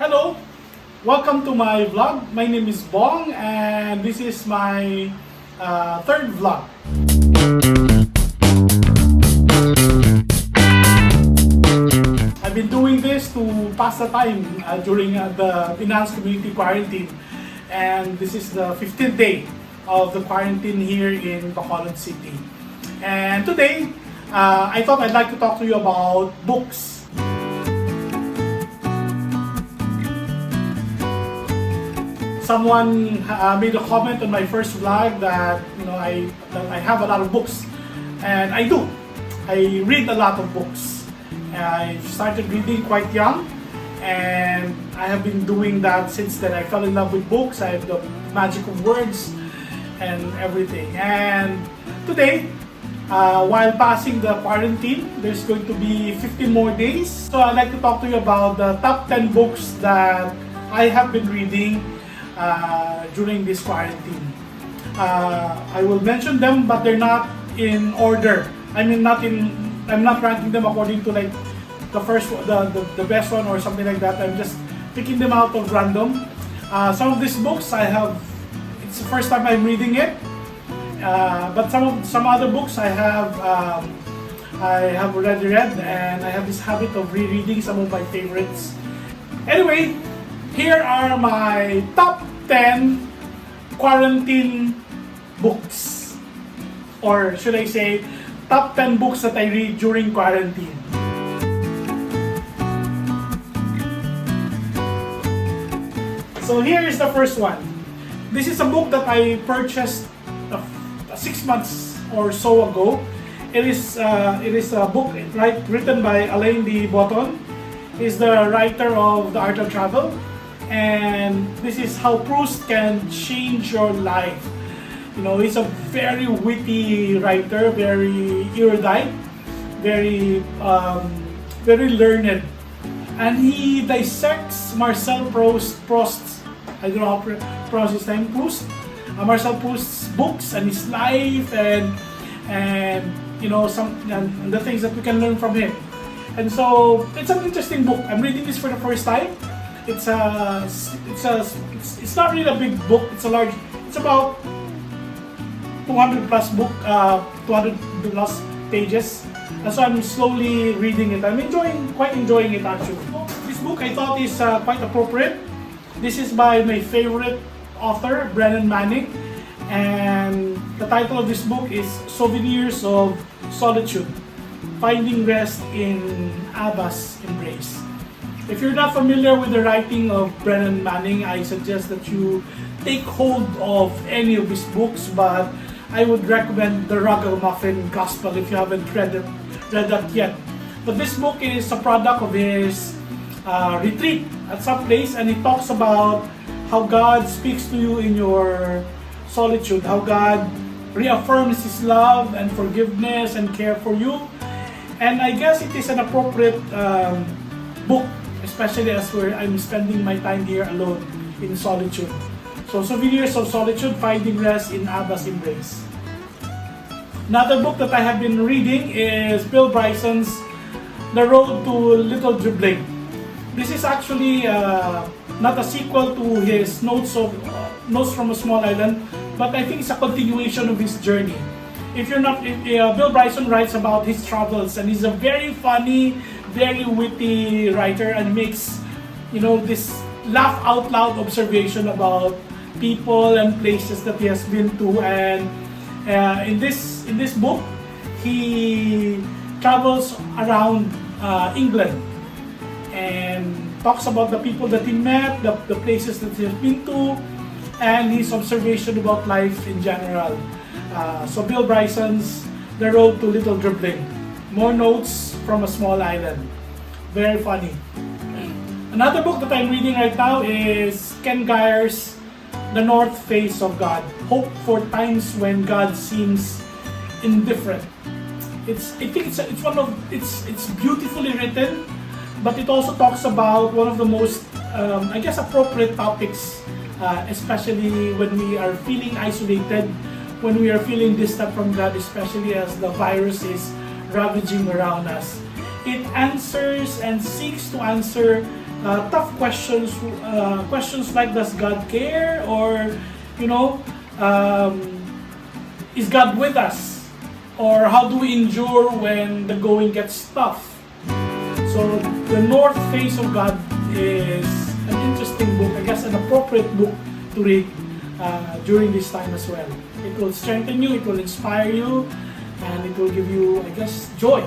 Hello! Welcome to my vlog. My name is Bong and this is my third vlog. I've been doing this to pass the time during the Finance Community Quarantine, and this is the 15th day of the quarantine here in Bacolod City. And today, I thought I'd like to talk to you about books. Someone made a comment on my first vlog that I have a lot of books, and I do. I read a lot of books. I started reading quite young, and I have been doing that since then. I fell in love with books. I have the magic of words and everything. And today, while passing the quarantine, there's going to be 15 more days. So I'd like to talk to you about the top 10 books that I have been reading during this quarantine. I will mention them, but they're not in order. I'm not ranking them according to like the first, the best one or something like that. I'm just picking them out of random. Some of these books it's the first time I'm reading it. But some other books I have already read, and I have this habit of rereading some of my favorites. Anyway, here are my top 10 quarantine books, or should I say, top 10 books that I read during quarantine. So here is the first one. This is a book that I purchased 6 months or so ago. It is a book written by Alain de Botton. He's the writer of The Art of Travel, and this is how Proust can change your life. He's a very witty writer, very erudite, very learned, and he dissects Marcel Proust's, I don't know how to pronounce his name, Marcel Proust's books and his life, and the things that we can learn from him. And so it's an interesting book. I'm reading this for the first time. It's not really a big book. It's about 200 plus book, 200 plus pages. And so I'm slowly reading it. I'm quite enjoying it actually. This book I thought is quite appropriate. This is by my favorite author, Brennan Manning, and the title of this book is Souvenirs of Solitude: Finding Rest in Abba's Embrace. If you're not familiar with the writing of Brennan Manning, I suggest that you take hold of any of his books, but I would recommend The Ragamuffin Gospel if you haven't read that yet. But this book is a product of his retreat at some place, and it talks about how God speaks to you in your solitude, how God reaffirms His love and forgiveness and care for you. And I guess it is an appropriate book, especially as I'm spending my time here alone in solitude. So, Souvenirs of Solitude: Finding Rest in Abba's Embrace. Another book that I have been reading is Bill Bryson's The Road to Little Dribbling. This is actually not a sequel to his Notes from a Small Island, but I think it's a continuation of his journey. Bill Bryson writes about his travels, and he's a very funny, very witty writer, and makes this laugh out loud observation about people and places that he has been to. And in this book, he travels around England and talks about the people that he met, the places that he has been to, and his observation about life in general. So Bill Bryson's The Road to Little Dribbling. More Notes from a Small Island. Very funny. Another book that I'm reading right now is Ken Geyer's The North Face of God: Hope for Times When God Seems Indifferent. It's beautifully written, but it also talks about one of the most appropriate topics, especially when we are feeling isolated, when we are feeling distant from God, especially as the virus is ravaging around us. It answers and seeks to answer tough questions, questions like, does God care? Or, you know, is God with us? Or how do we endure when the going gets tough? So the North Face of God is an interesting book, I guess an appropriate book to read during this time as well. It will strengthen you, it will inspire you, and it will give you, I guess, joy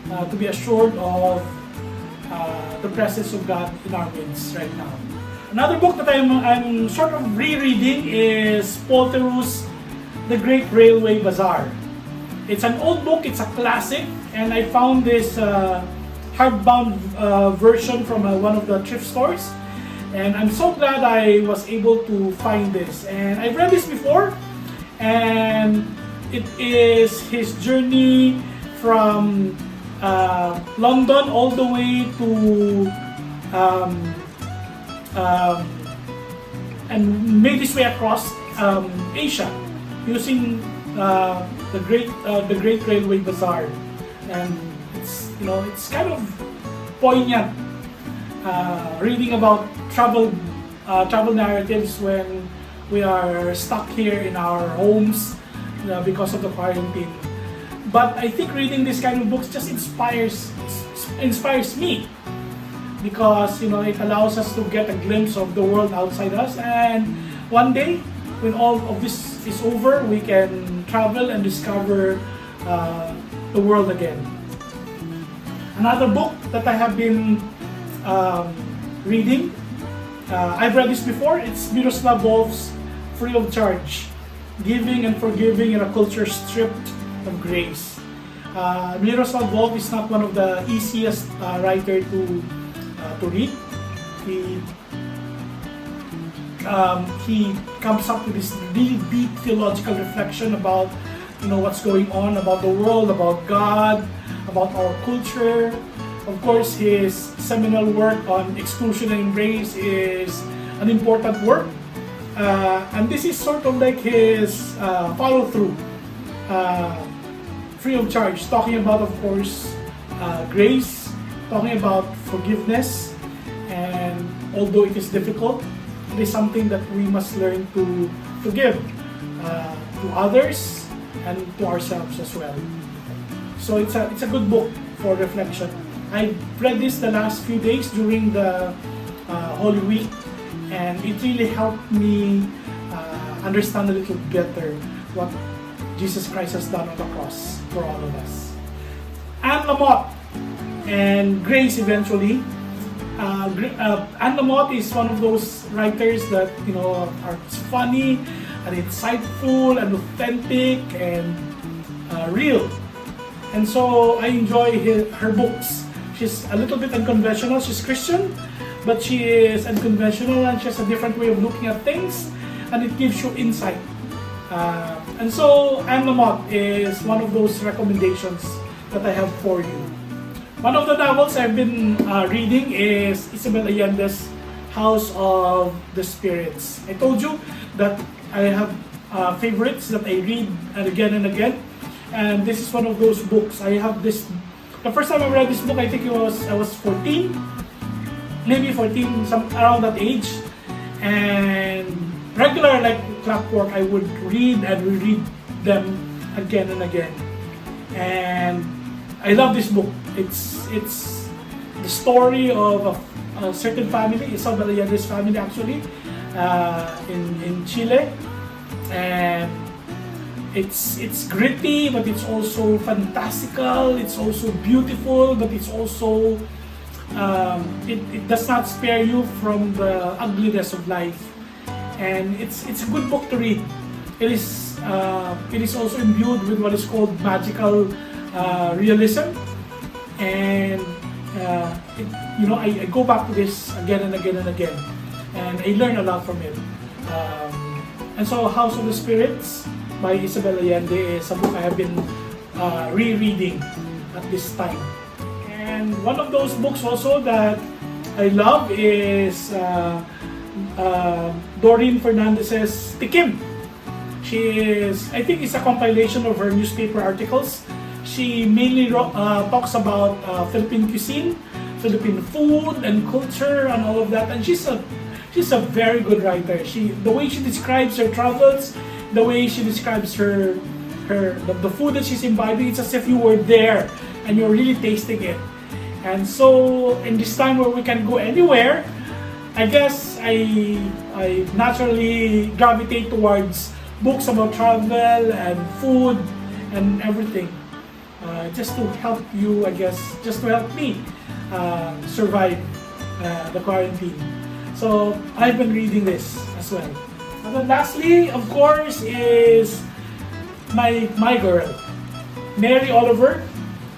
to be assured of the presence of God in our midst right now. Another book that I'm sort of rereading is Paul Theroux's The Great Railway Bazaar. It's an old book, it's a classic, and I found this hardbound version from one of the thrift stores. And I'm so glad I was able to find this. And I've read this before, and it is his journey from London all the way to and made his way across Asia using the Great Railway Bazaar. And it's, you know, it's kind of poignant reading about travel narratives when we are stuck here in our homes because of the quarantine. But I think reading this kind of books just inspires me, because, you know, it allows us to get a glimpse of the world outside us, and one day when all of this is over, we can travel and discover the world again. Another book that I have been reading, I've read this before, it's Miroslav Volf's Free of Charge, Giving and Forgiving in a Culture Stripped of Grace. Miroslav Volf is not one of the easiest writer to read. He comes up with this really deep theological reflection about, you know, what's going on, about the world, about God, about our culture. Of course, his seminal work on Exclusion and Embrace is an important work. And this is sort of like his follow-through. Free of Charge, talking about, of course, grace, talking about forgiveness, and although it is difficult, it is something that we must learn to give to others and to ourselves as well. So it's a good book for reflection. I read this the last few days during the Holy Week, and it really helped me understand a little better what Jesus Christ has done on the cross for all of us. Anne Lamott and Grace eventually. Anne Lamott is one of those writers that, you know, are funny and insightful and authentic and real. And so I enjoy her books. She's a little bit unconventional. She's Christian, but she is unconventional and she has a different way of looking at things, and it gives you insight. And so Anne Lamott is one of those recommendations that I have for you. One of the novels I've been reading is Isabel Allende's House of the Spirits. I told you that I have favorites that I read and again, and this is one of those books. I have this. The first time I read this book, I think I was 14, maybe 14, around that age, and regular like clockwork, I would read and reread them again and again. And I love this book. It's the story of a certain family, Isabel Allende's family actually, in Chile, and it's gritty, but it's also fantastical. It's also beautiful, but it's also it does not spare you from the ugliness of life. And it's a good book to read. It is also imbued with what is called magical realism, and I go back to this again and again and again, and I learn a lot from it. And so, House of the Spirits by Isabel Allende is a book I have been rereading at this time. And one of those books also that I love is Doreen Fernandez's Tikim. I think it's a compilation of her newspaper articles. She mainly talks about Philippine cuisine, Philippine food and culture and all of that. And she's a very good writer. The way she describes her travels, the way she describes the food that she's imbibing, it's as if you were there and you're really tasting it. And so in this time where we can go anywhere, I guess I naturally gravitate towards books about travel and food and everything. Just to help you, I guess, just to help me survive the quarantine. So I've been reading this as well. And then lastly, of course, is my girl, Mary Oliver.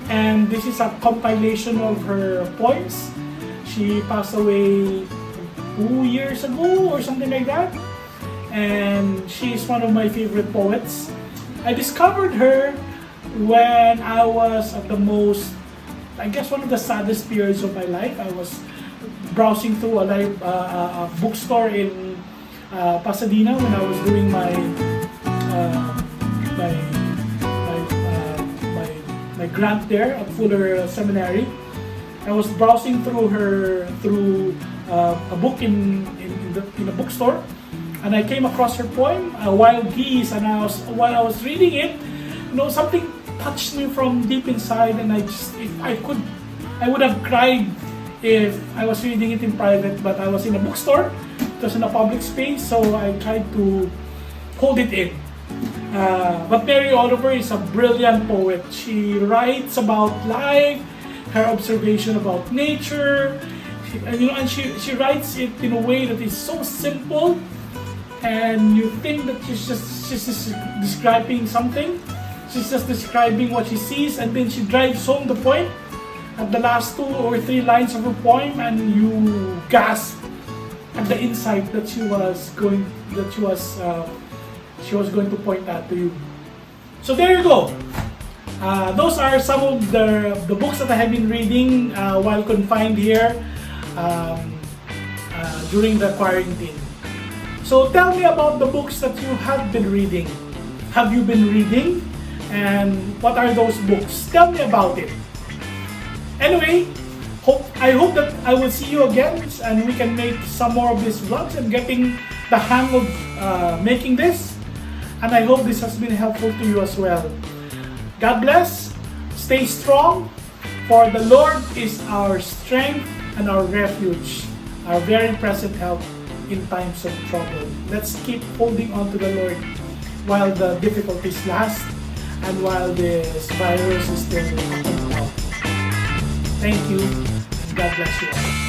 And this is a compilation of her poems. She passed away 2 years ago or something like that. And she's one of my favorite poets. I discovered her when I was at the most, I guess, one of the saddest periods of my life. I was browsing through a bookstore in Pasadena when I was doing my grant there at Fuller Seminary. I was browsing through a book in a bookstore, and I came across her poem, Wild Geese, and while I was reading it, something touched me from deep inside, and I would have cried if I was reading it in private, but I was in a bookstore, it was in a public space, so I tried to hold it in. But Mary Oliver is a brilliant poet. She writes about life, her observation about nature, and she writes it in a way that is so simple, and you think that she's just describing something. She's just describing what she sees, and then she drives home the point at the last 2 or 3 lines of her poem, and you gasp at the insight that she was going to point out to you. So there you go. Those are some of the books that I have been reading while confined here during the quarantine. So tell me about the books that you have been reading. Have you been reading? And what are those books? Tell me about it. Anyway, I hope that I will see you again and we can make some more of these vlogs. I'm getting the hang of making this, and I hope this has been helpful to you as well. God bless. Stay strong, for the Lord is our strength and our refuge, our very present help in times of trouble. Let's keep holding on to the Lord while the difficulties last and while this virus is still on top. Thank you, and God bless you all.